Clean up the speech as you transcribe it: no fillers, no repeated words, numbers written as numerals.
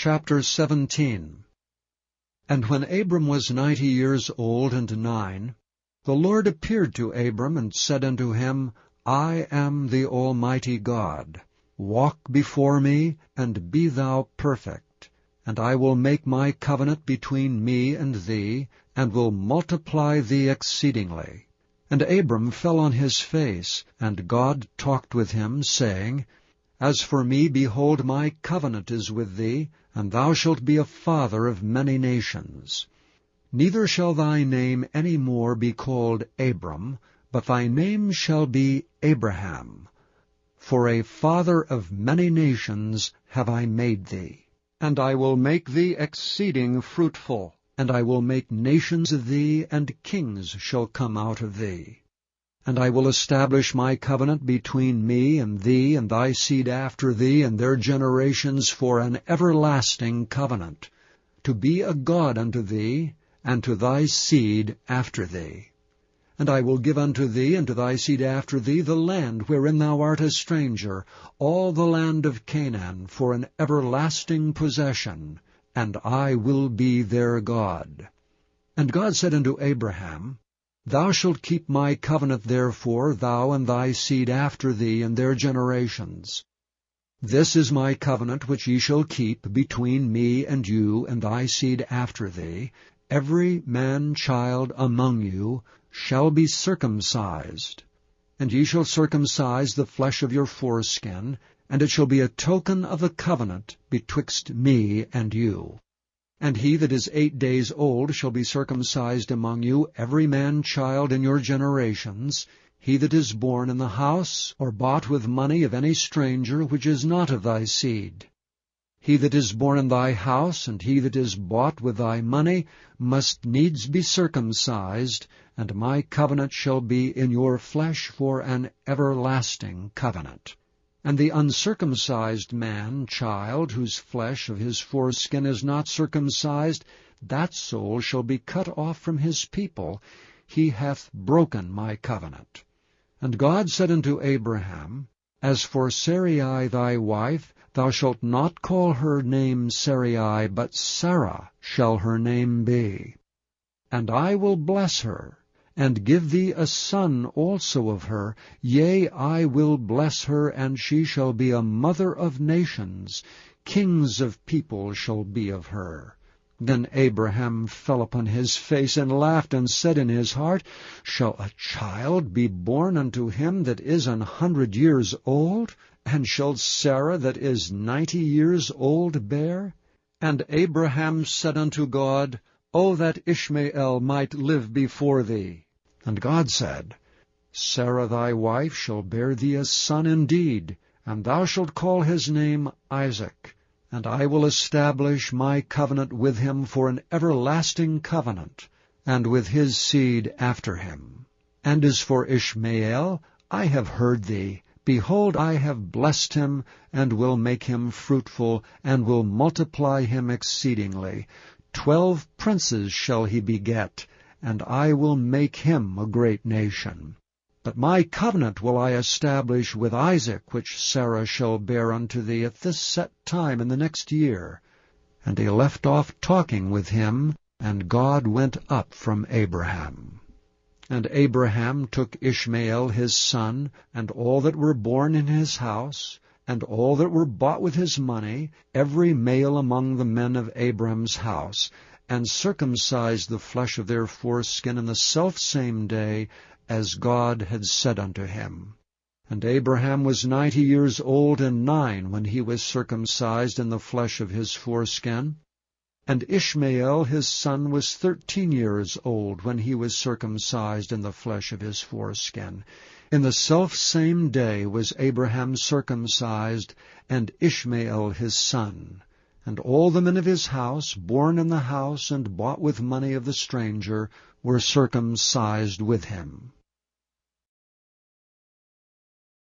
Chapter 17. And when Abram was 90 years old and 9, the Lord appeared to Abram and said unto him, I am the Almighty God. Walk before me, and be thou perfect. And I will make my covenant between me and thee, and will multiply thee exceedingly. And Abram fell on his face, and God talked with him, saying, As for me, behold, my covenant is with thee, and thou shalt be a father of many nations. Neither shall thy name any more be called Abram, but thy name shall be Abraham. For a father of many nations have I made thee. And I will make thee exceeding fruitful, and I will make nations of thee, and kings shall come out of thee. And I will establish my covenant between me and thee and thy seed after thee and their generations for an everlasting covenant, to be a God unto thee, and to thy seed after thee. And I will give unto thee and to thy seed after thee the land wherein thou art a stranger, all the land of Canaan, for an everlasting possession, and I will be their God. And God said unto Abraham, Thou shalt keep my covenant therefore, thou and thy seed after thee and their generations. This is my covenant which ye shall keep between me and you and thy seed after thee. Every man-child among you shall be circumcised. And ye shall circumcise the flesh of your foreskin, and it shall be a token of the covenant betwixt me and you. And he that is 8 days old shall be circumcised among you, every man-child in your generations, he that is born in the house or bought with money of any stranger which is not of thy seed. He that is born in thy house, and he that is bought with thy money, must needs be circumcised, and my covenant shall be in your flesh for an everlasting covenant. And the uncircumcised man-child, whose flesh of his foreskin is not circumcised, that soul shall be cut off from his people. He hath broken my covenant. And God said unto Abraham, As for Sarai thy wife, thou shalt not call her name Sarai, but Sarah shall her name be. And I will bless her, and give thee a son also of her. Yea, I will bless her, and she shall be a mother of nations. Kings of people shall be of her. Then Abraham fell upon his face, and laughed, and said in his heart, Shall a child be born unto him that is 100 years old? And shall Sarah that is 90 years old bear? And Abraham said unto God, O that Ishmael might live before thee. And God said, Sarah thy wife shall bear thee a son indeed, and thou shalt call his name Isaac. And I will establish my covenant with him for an everlasting covenant, and with his seed after him. And as for Ishmael, I have heard thee. Behold, I have blessed him, and will make him fruitful, and will multiply him exceedingly. 12 princes shall he beget, and I will make him a great nation. But my covenant will I establish with Isaac, which Sarah shall bear unto thee at this set time in the next year. And he left off talking with him, and God went up from Abraham. And Abraham took Ishmael his son, and all that were born in his house, and all that were bought with his money, every male among the men of Abram's house, and circumcised the flesh of their foreskin in the selfsame day, as God had said unto him. And Abraham was 90 years old and 9 when he was circumcised in the flesh of his foreskin. And Ishmael his son was 13 years old when he was circumcised in the flesh of his foreskin. In the selfsame day was Abraham circumcised, and Ishmael his son. And all the men of his house, born in the house and bought with money of the stranger, were circumcised with him.